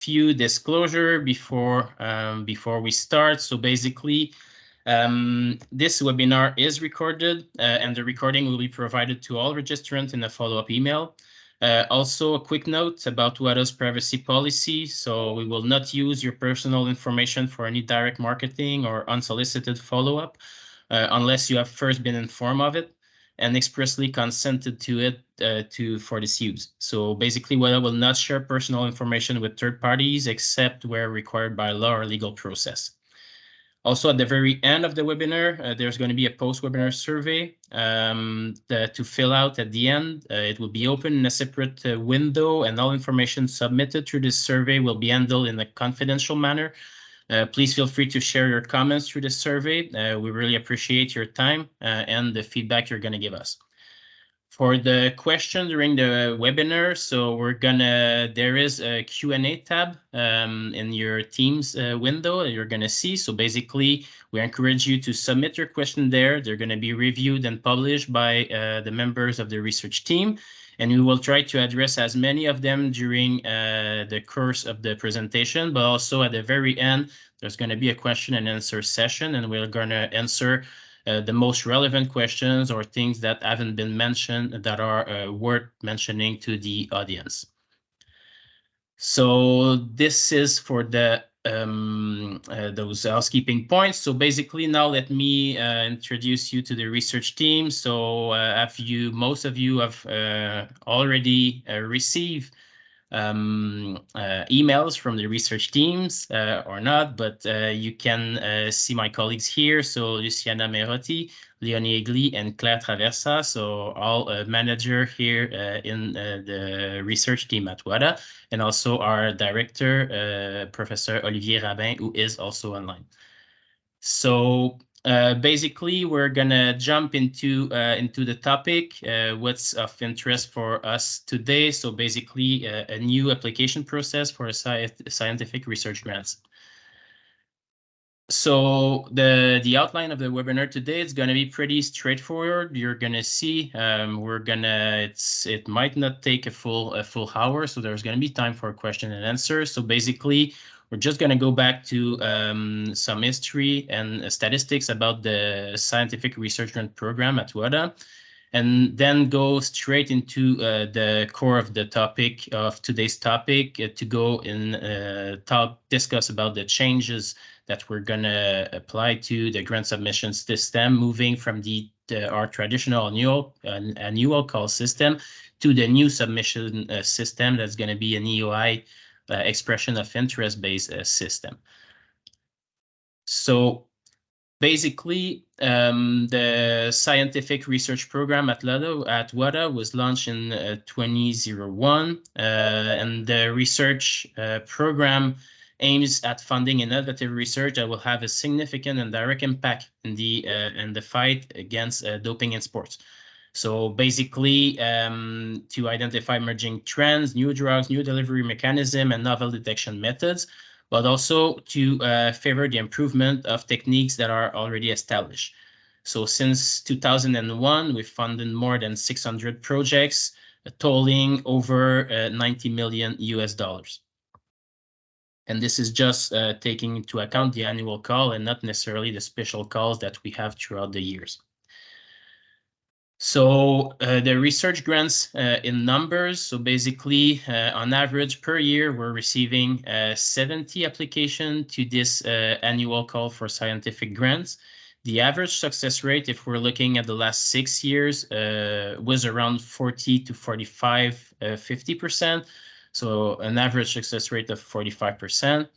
few disclosure before we start. So basically, this webinar is recorded, and the recording will be provided to all registrants in a follow-up email. Also, a quick note about WADA's privacy policy. So we will not use your personal information for any direct marketing or unsolicited follow-up unless you have first been informed of it and expressly consented to it for this use. So basically, WADA will not share personal information with third parties except where required by law or legal process. Also, at the very end of the webinar, there's going to be a post-webinar survey to fill out at the end. It will be open in a separate window, and all information submitted through this survey will be handled in a confidential manner. Please feel free to share your comments through the survey. We really appreciate your time and the feedback you're going to give us. For the question during the webinar, so there is a Q&A tab in your Teams window you're going to see. So basically, we encourage you to submit your question there. They're going to be reviewed and published by the members of the research team. And we will try to address as many of them during the course of the presentation, but also at the very end, there's going to be a question and answer session, and we're going to answer the most relevant questions or things that haven't been mentioned that are worth mentioning to the audience. So this is for the those housekeeping points. So basically, now let me introduce you to the research team. So most of you have already received emails from the research teams or not, but you can see my colleagues here. So Luciana Merotti, Leonie Egli, and Claire Traversa. So all manager here in the research team at WADA, and also our director, Professor Olivier Rabin, who is also online. So basically, we're gonna jump into the topic, what's of interest for us today. So basically, a new application process for scientific research grants. So the outline of the webinar today is going to be pretty straightforward. You're going to see it might not take a full hour, so there's going to be time for a question and answer. So basically, we're just going to go back to some history and statistics about the scientific research grant program at WADA, and then go straight into the core of the topic of today's topic to go and discuss about the changes that we're going to apply to the grant submission system, moving from our traditional annual call system to the new submission system that's going to be an EOI expression of interest-based system. So basically, the scientific research program at WADA was launched in 2001, and the research program aims at funding innovative research that will have a significant and direct impact in the fight against doping in sports. So basically, to identify emerging trends, new drugs, new delivery mechanism, and novel detection methods, but also to favor the improvement of techniques that are already established. So since 2001, we've funded more than 600 projects, totaling over $90 million US. And this is just taking into account the annual call and not necessarily the special calls that we have throughout the years. So the research grants in numbers, so basically on average per year, we're receiving 70 applications to this annual call for scientific grants. The average success rate, if we're looking at the last 6 years, was around 40 to 45, 50%. So an average success rate of 45%.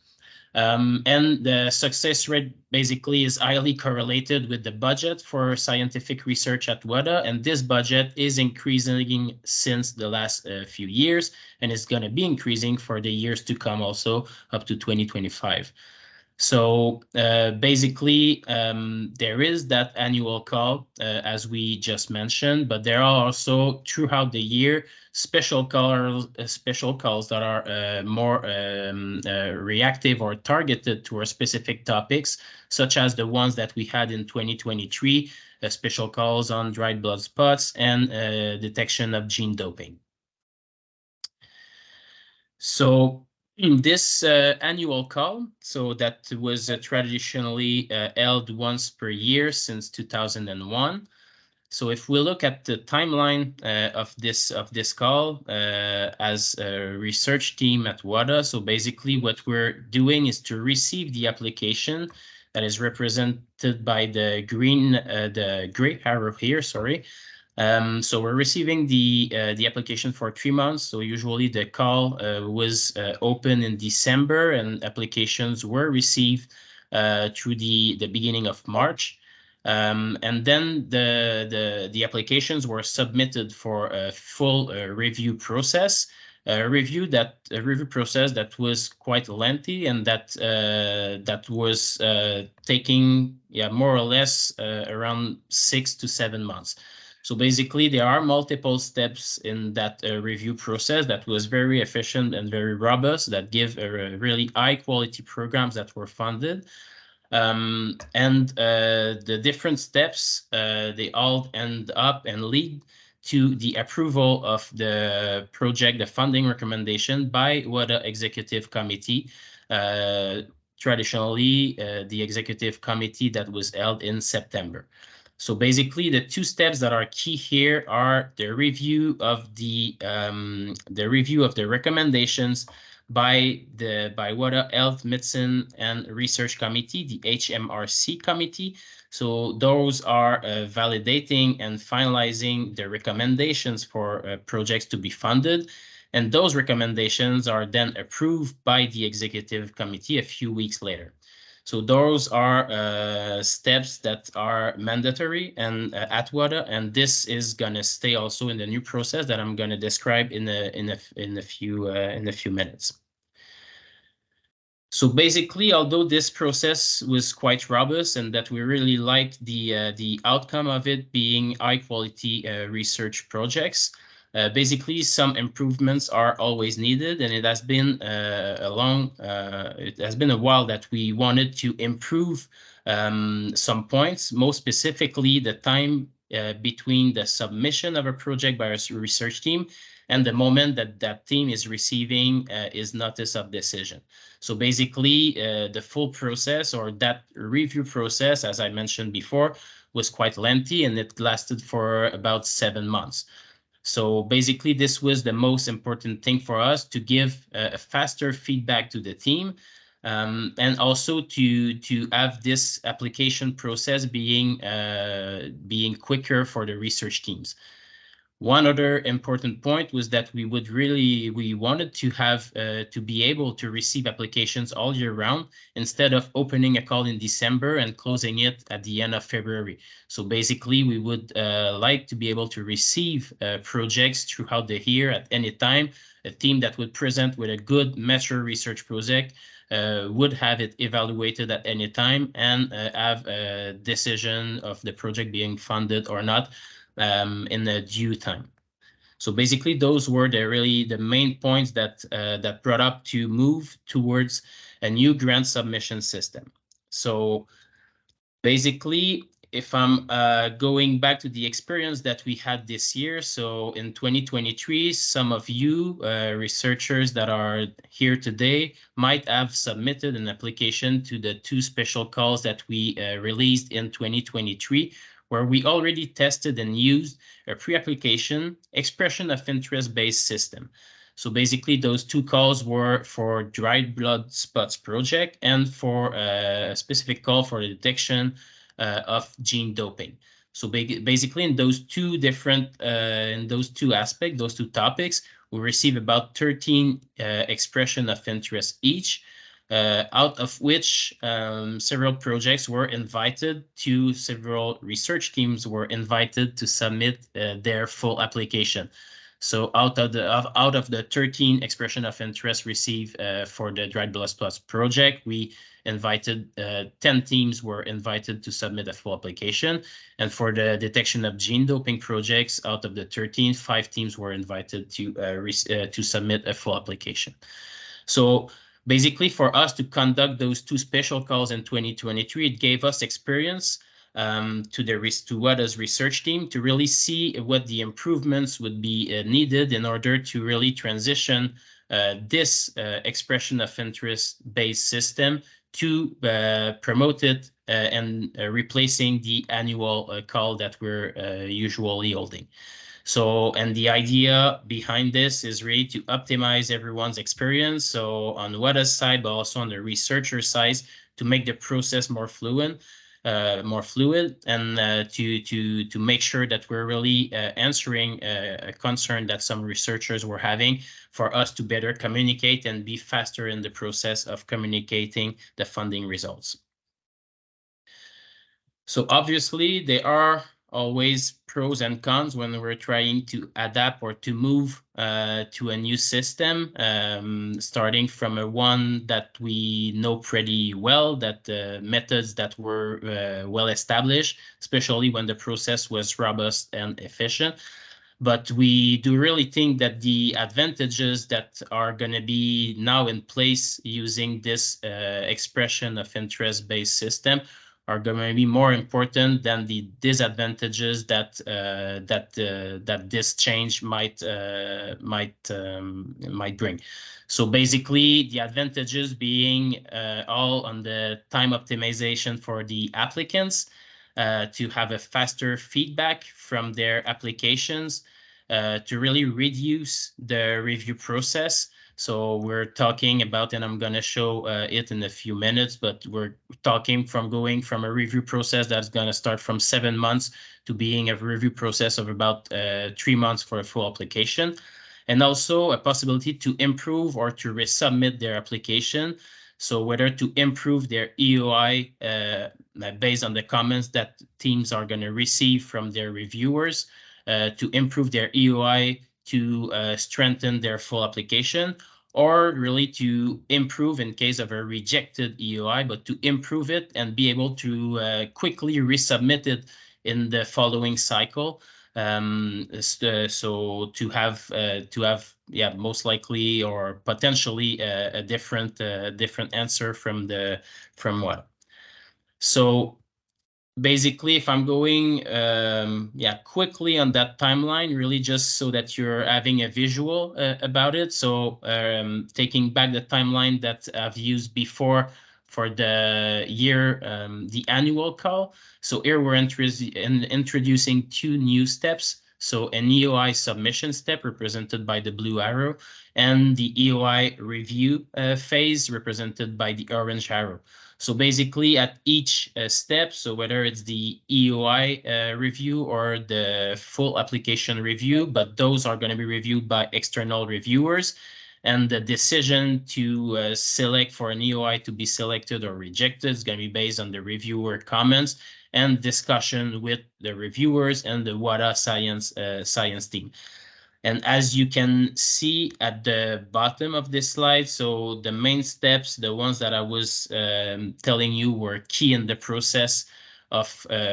And the success rate basically is highly correlated with the budget for scientific research at WADA, and this budget is increasing since the last few years, and it's going to be increasing for the years to come also up to 2025. So basically, there is that annual call, as we just mentioned, but there are also throughout the year special calls that are more reactive or targeted to our specific topics, such as the ones that we had in 2023, special calls on dried blood spots and detection of gene doping. So This annual call, so that was traditionally held once per year since 2001. So if we look at the timeline of this call as a research team at WADA, so basically what we're doing is to receive the application that is represented by the gray arrow here, sorry. So we're receiving the application for 3 months. So usually the call was open in December, and applications were received through the beginning of March. And then the applications were submitted for a full review process. A review process that was quite lengthy, and that was taking more or less around 6 to 7 months. So basically, there are multiple steps in that review process that was very efficient and very robust, that give really high quality programs that were funded. And the different steps, they all end up and lead to the approval of the project, the funding recommendation by WADA Executive Committee. Traditionally, the executive committee that was held in September. So basically, the two steps that are key here are the review of the recommendations by WADA Health, Medicine, and Research Committee, the HMRC committee. So those are validating and finalizing the recommendations for projects to be funded. And those recommendations are then approved by the executive committee a few weeks later. So those are steps that are mandatory and at WADA, and this is gonna stay also in the new process that I'm gonna describe in a few minutes. So basically, although this process was quite robust and that we really liked the outcome of it being high quality research projects, basically some improvements are always needed, and it has been a while that we wanted to improve some points, most specifically the time between the submission of a project by a research team and the moment that that team is receiving his notice of decision. So basically, the full process, or that review process, as I mentioned before, was quite lengthy, and it lasted for about 7 months. So basically, this was the most important thing for us, to give a faster feedback to the team, and also to have this application process being quicker for the research teams. One other important point was that we wanted to have to be able to receive applications all year round, instead of opening a call in December and closing it at the end of February. So basically, we would like to be able to receive projects throughout the year at any time. A team that would present with a good mature research project would have it evaluated at any time, and have a decision of the project being funded or not in the due time. So basically, those were the main points that brought up to move towards a new grant submission system. So basically, if I'm going back to the experience that we had this year, so in 2023, some of you researchers that are here today might have submitted an application to the 2 special calls that we released in 2023, where we already tested and used a pre-application expression of interest-based system. So basically, those 2 calls were for dried blood spots project and for a specific call for the detection of gene doping. So basically, in those 2 aspects, those 2 topics, we receive about 13 expression of interest each. Out of which several projects were invited to, several research teams were invited to submit their full application. So out of the 13 expression of interest received for the dried blood spots project, we invited 10 teams were invited to submit a full application, and for the detection of gene doping projects, out of the 13, 5 teams were invited to submit a full application. So basically, for us to conduct those 2 special calls in 2023, it gave us experience to WADA's research team to really see what the improvements would be needed in order to really transition this expression of interest-based system to promote it and replacing the annual call that we're usually holding. So, and the idea behind this is really to optimize everyone's experience. So on WADA's side, but also on the researcher side, to make the process more fluid, and to make sure that we're really answering a concern that some researchers were having, for us to better communicate and be faster in the process of communicating the funding results. So obviously there are always pros and cons when we're trying to adapt or to move to a new system, starting from a one that we know pretty well, that the methods that were well established, especially when the process was robust and efficient. But we do really think that the advantages that are going to be now in place using this expression of interest-based system are going to be more important than the disadvantages that that this change might bring. So basically, the advantages being all on the time optimization for the applicants, to have a faster feedback from their applications, to really reduce the review process. So we're talking about, and I'm going to show it in a few minutes, but we're talking from going from a review process that's going to start from 7 months to being a review process of about 3 months for a full application. And also a possibility to improve or to resubmit their application. So whether to improve their EOI based on the comments that teams are going to receive from their reviewers, to improve their EOI, to strengthen their full application, or really to improve in case of a rejected EOI, but to improve it and be able to quickly resubmit it in the following cycle. So to have most likely or potentially a different answer from what. So basically, if I'm going quickly on that timeline, really just so that you're having a visual about it. So taking back the timeline that I've used before for the year, the annual call. So here we're introducing 2 new steps. So an EOI submission step represented by the blue arrow, and the EOI review phase represented by the orange arrow. So basically at each step, so whether it's the EOI review or the full application review, but those are going to be reviewed by external reviewers. And the decision to select for an EOI to be selected or rejected is going to be based on the reviewer comments and discussion with the reviewers and the WADA science team. And as you can see at the bottom of this slide, so the main steps, the ones that I was telling you were key in the process of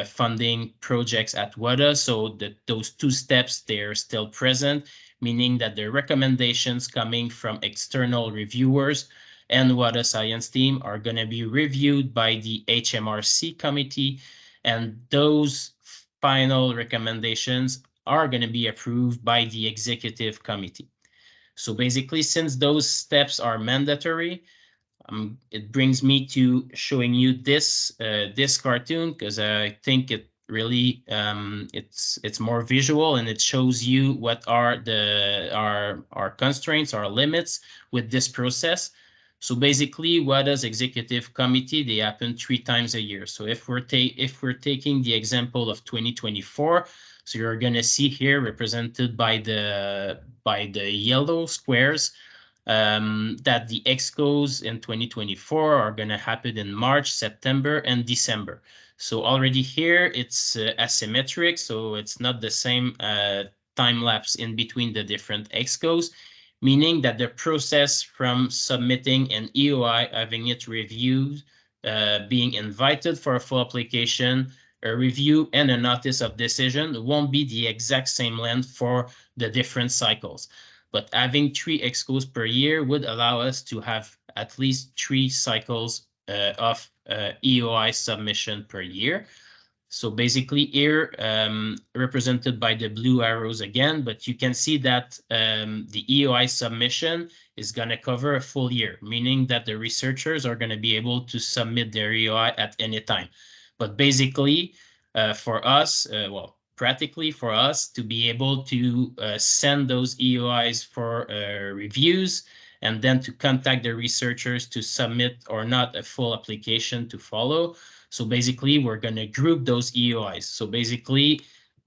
funding projects at WADA. So those 2 steps, they're still present, meaning that the recommendations coming from external reviewers and WADA science team are going to be reviewed by the HMRC committee, and those final recommendations are going to be approved by the executive committee. So basically, since those steps are mandatory, it brings me to showing you this cartoon, because I think it really it's more visual, and it shows you what are our constraints, our limits with this process. So basically, WADA's executive committee, they happen 3 times a year. So if we're taking the example of 2024, so you're going to see here represented by the yellow squares that the EXCOs in 2024 are going to happen in March, September, and December. So already here it's asymmetric, so it's not the same time lapse in between the different EXCOs, meaning that the process from submitting an EOI, having it reviewed, being invited for a full application, a review, and a notice of decision won't be the exact same length for the different cycles. But having 3 EXCOs per year would allow us to have at least 3 cycles of EOI submission per year. So basically here, represented by the blue arrows again, but you can see that the EOI submission is going to cover a full year, meaning that the researchers are going to be able to submit their EOI at any time. But basically, for us, well, practically for us to be able to send those EOIs for reviews and then to contact the researchers to submit or not a full application to follow. So basically, we're going to group those EOIs. So basically,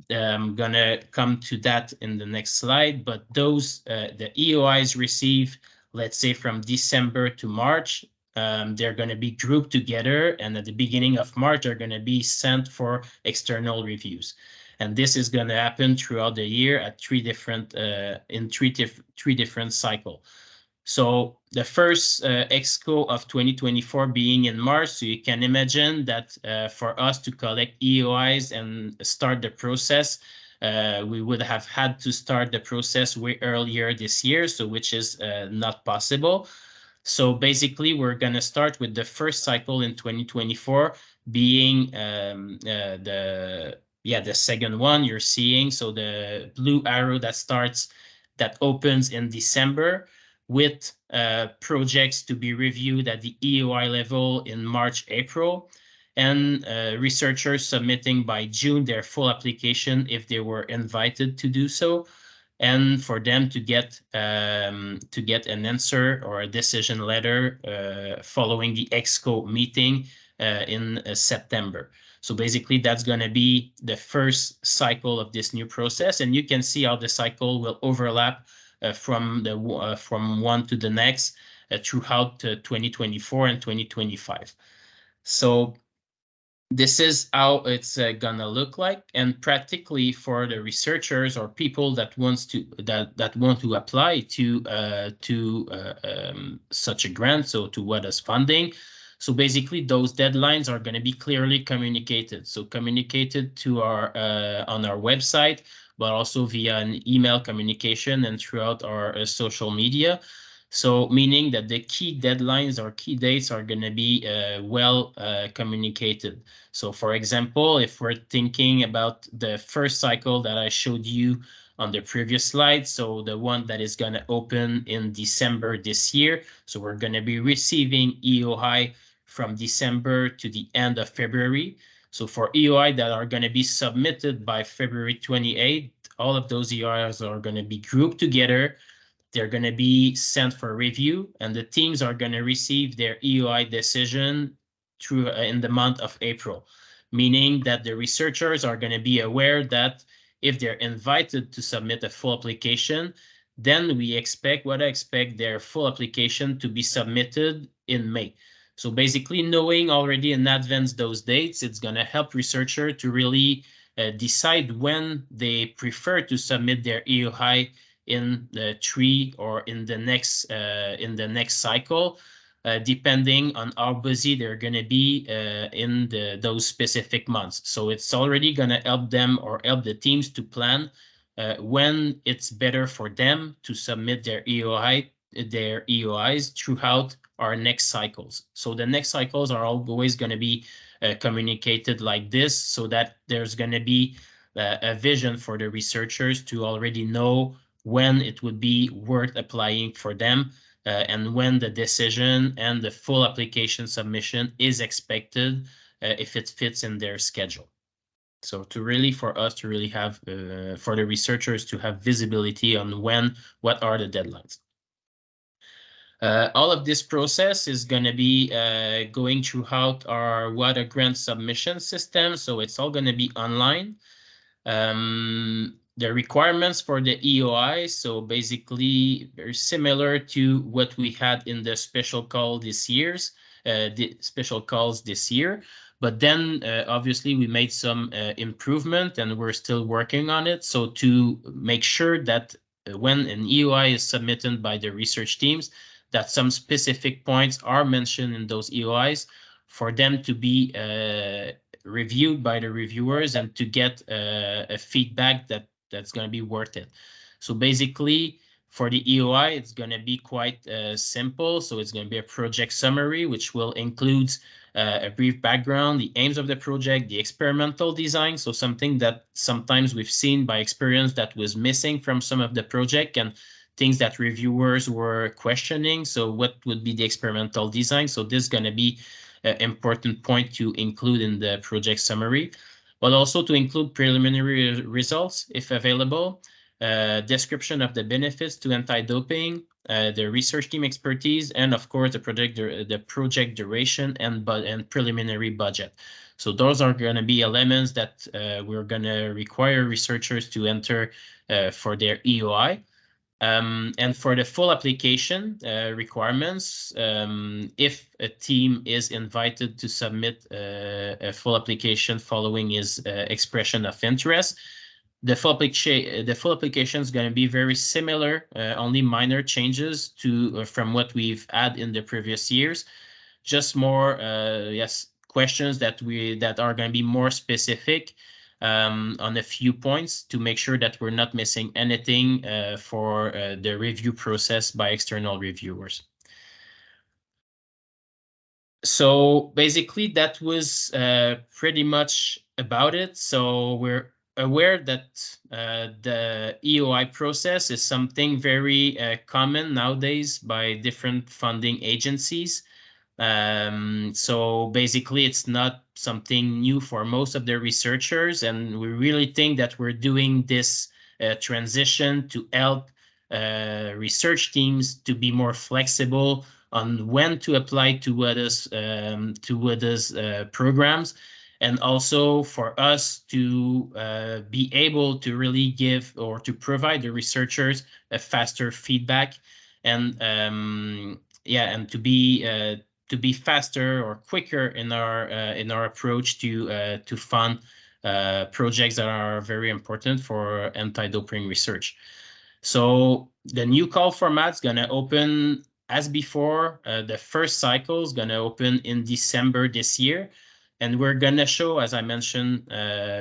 I'm going to come to that in the next slide, but those, the EOIs received, let's say from December to March, they're going to be grouped together, and at the beginning of March, they're going to be sent for external reviews. And this is going to happen throughout the year at three different cycles. So the first Exco of 2024 being in March, so you can imagine that for us to collect EOIs and start the process, we would have had to start the process way earlier this year, so which is not possible. So basically, we're going to start with the first cycle in 2024 being the second one you're seeing. So the blue arrow that opens in December, with projects to be reviewed at the EOI level in March, April, and researchers submitting by June their full application if they were invited to do so, and for them to get an answer or a decision letter following the Exco meeting in September. So basically, that's going to be the first cycle of this new process, and you can see how the cycle will overlap from one to the next throughout 2024 and 2025. So this is how it's gonna look like, and practically for the researchers or people that want to apply to such a grant, so to WADA's funding. So basically, those deadlines are going to be clearly communicated. So communicated to on our website, but also via an email communication and throughout our social media. So meaning that the key deadlines or key dates are going to be well communicated. So for example, if we're thinking about the first cycle that I showed you on the previous slide, so the one that is going to open in December this year, so we're going to be receiving EOI from December to the end of February. So for EOI that are going to be submitted by February 28th, all of those EOIs are going to be grouped together. They're going to be sent for review, and the teams are going to receive their EOI decision through in the month of April, meaning that the researchers are going to be aware that if they're invited to submit a full application, then I expect their full application to be submitted in May. So basically, knowing already in advance those dates, it's going to help researchers to really decide when they prefer to submit their EOI in the tree or in the next cycle, depending on how busy they're going to be in those specific months. So it's already going to help them or help the teams to plan when it's better for them to submit their EOIs throughout our next cycles. So the next cycles are always going to be communicated like this, so that there's going to be a vision for the researchers to already know when it would be worth applying for them and when the decision and the full application submission is expected if it fits in their schedule. So for us to really have, for the researchers to have visibility on what are the deadlines. All of this process is going to be going throughout our WADA grant submission system. So it's all going to be online. The requirements for the EOI, so basically very similar to what we had in the special call this year's, the special calls this year. But then obviously we made some improvement, and we're still working on it. So to make sure that when an EOI is submitted by the research teams, that some specific points are mentioned in those EOIs for them to be reviewed by the reviewers and to get a feedback that's going to be worth it. So basically, For the EOI, it's going to be quite simple. So it's going to be a project summary, which will include a brief background, the aims of the project, the experimental design. So something that sometimes we've seen by experience that was missing from some of the project and things that reviewers were questioning. So what would be the experimental design? So this is going to be an important point to include in the project summary, but also to include preliminary results if available, description of the benefits to anti-doping, the research team expertise, and of course the project duration and preliminary budget. So those are going to be elements that we're going to require researchers to enter for their EOI. And for the full application requirements, if a team is invited to submit a full application following his expression of interest, the full application is going to be very similar, only minor changes to from what we've had in the previous years. Just more, questions that are going to be more specific on a few points to make sure that we're not missing anything for the review process by external reviewers. So basically, that was pretty much about it. So we're aware that the EOI process is something very common nowadays by different funding agencies. So basically, it's not something new for most of the researchers, and we really think that we're doing this transition to help research teams to be more flexible on when to apply to WADA's programs, and also for us to be able to really give or to provide the researchers a faster feedback, and and to be faster or quicker in our approach to fund projects that are very important for anti-doping research. So the new call format is going to open as before. The first cycle is going to open in December this year. And we're going to show, as I mentioned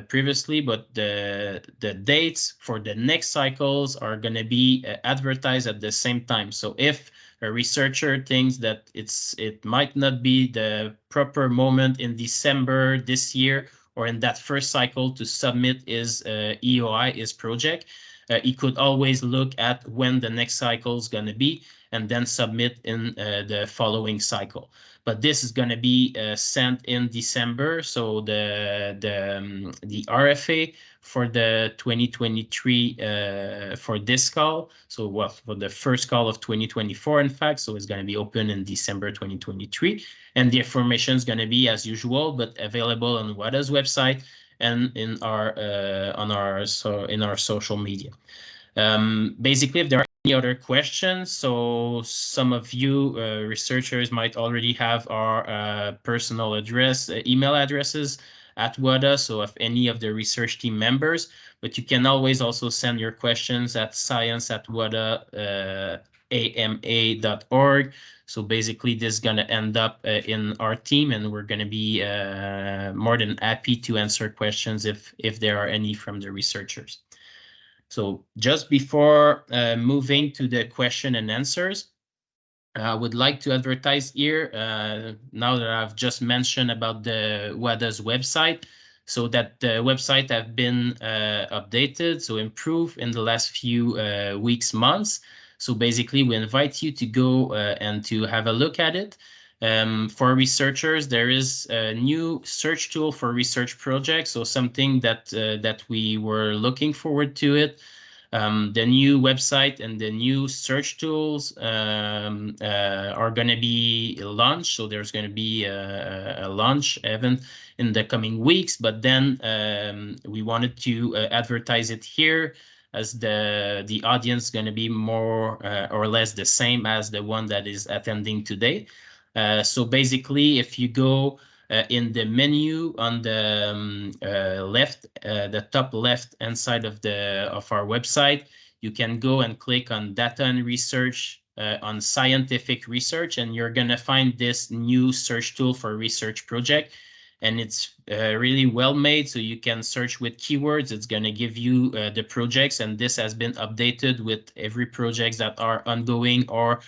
previously, but the dates for the next cycles are going to be advertised at the same time. So if a researcher thinks that it might not be the proper moment in December this year or in that first cycle to submit his EOI, his project, he could always look at when the next cycle is going to be and then submit in the following cycle. But this is going to be sent in December. So the RFA for the 2023 for this call. So for the first call of 2024, in fact. So it's going to be open in December 2023, and the information is going to be as usual, but available on WADA's website and in our social media. Basically, if there are any other questions, so some of you researchers might already have our personal email addresses at WADA, so if any of the research team members, but you can always also send your questions at science@wada.ama.org. So basically, this is going to end up in our team, and we're going to be more than happy to answer questions if there are any from the researchers. So just before moving to the question and answers, I would like to advertise here, now that I've just mentioned about the WADA's website, so that the website have been updated, so improved in the last few weeks, months. So basically, we invite you to go and to have a look at it. For researchers, there is a new search tool for research projects, so something that we were looking forward to it. The new website and the new search tools are going to be launched. So there's going to be a launch event in the coming weeks, but then we wanted to advertise it here, as the audience is going to be more or less the same as the one that is attending today. So basically, if you go in the menu on the left, the top left hand side of our website, you can go and click on Data and Research on Scientific Research, and you're going to find this new search tool for research project. and it's really well made. So you can search with keywords. It's going to give you the projects, and this has been updated with every projects that are ongoing or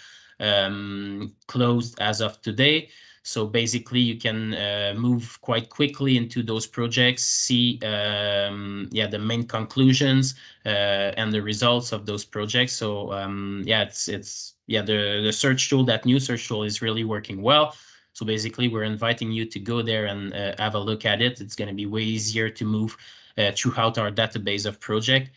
closed as of today. So basically, you can move quite quickly into those projects, see the main conclusions and the results of those projects. So the search tool, that new search tool, is really working well. So basically, we're inviting you to go there and have a look at it. It's going to be way easier to move throughout our database of project,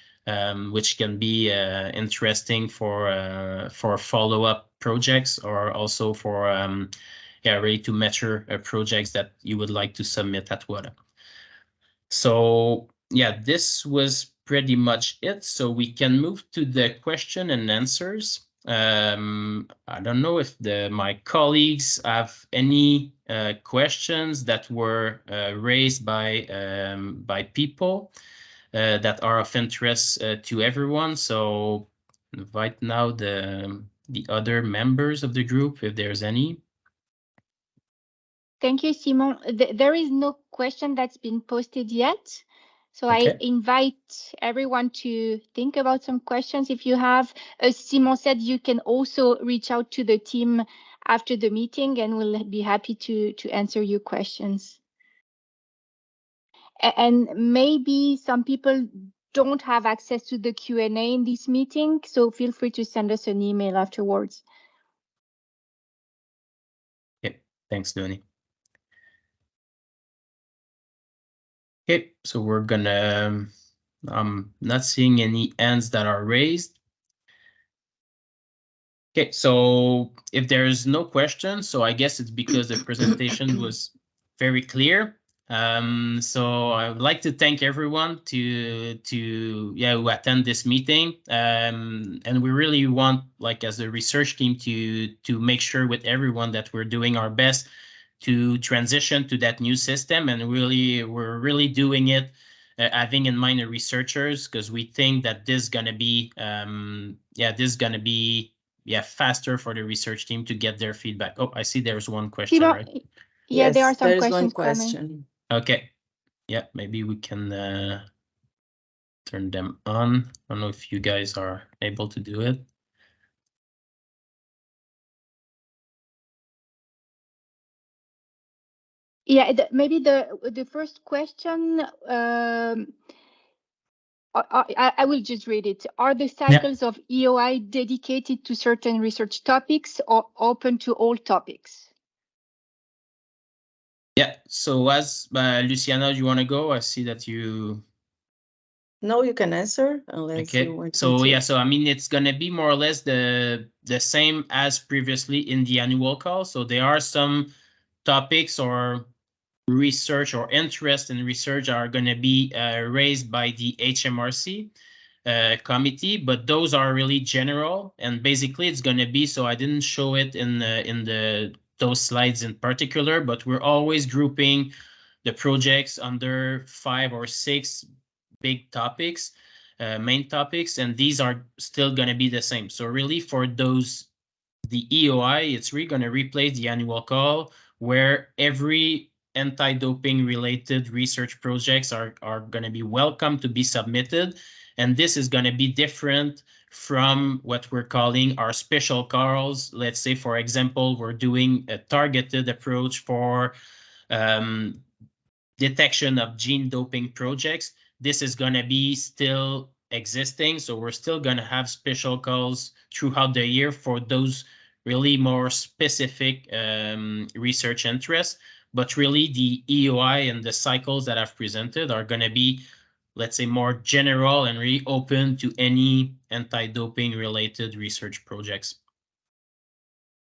which can be interesting for follow-up projects, or also for ready to mature projects that you would like to submit at WADA. So yeah, this was pretty much it. So we can move to the question and answers. I don't know if my colleagues have any questions that were raised by people that are of interest to everyone. So invite now the other members of the group if there's any. Thank you, Simon. There is no question that's been posted yet. So okay. I invite everyone to think about some questions if you have. As Simon said, you can also reach out to the team after the meeting, and we'll be happy to answer your questions. And maybe some people don't have access to the Q&A in this meeting, so feel free to send us an email afterwards. Okay, thanks, Doni. Okay, so we're gonna, I'm not seeing any hands that are raised. Okay, so if there's no questions, so I guess it's because the presentation was very clear. So I would like to thank everyone who attend this meeting. And we really want, like, as a research team, to make sure with everyone that we're doing our best to transition to that new system, and we're really doing it having in mind the researchers, because we think that this is gonna be faster for the research team to get their feedback. Oh, I see there's one question, right? Yeah, yes, there are some questions coming. Okay. Yeah, maybe we can turn them on. I don't know if you guys are able to do it. Yeah, maybe the first question, I will just read it. Are the cycles of EOI dedicated to certain research topics or open to all topics? Yeah, so as Luciana, do you want to go? I see that you... No, you can answer unless you want to. So yeah, so I mean, it's going to be more or less the same as previously in the annual call. So there are some topics or research or interest in research are going to be raised by the HMRC committee, but those are really general, and basically it's going to be, so I didn't show it in those slides in particular, but we're always grouping the projects under 5 or 6 big topics, main topics, and these are still going to be the same. So really for those, the EOI, it's really going to replace the annual call, where every anti-doping related research projects are going to be welcome to be submitted. And this is going to be different from what we're calling our special calls. Let's say, for example, we're doing a targeted approach for detection of gene doping projects. This is going to be still existing. So we're still going to have special calls throughout the year for those really more specific research interests. But really, the EOI and the cycles that I've presented are going to be, let's say, more general and really open to any anti-doping related research projects.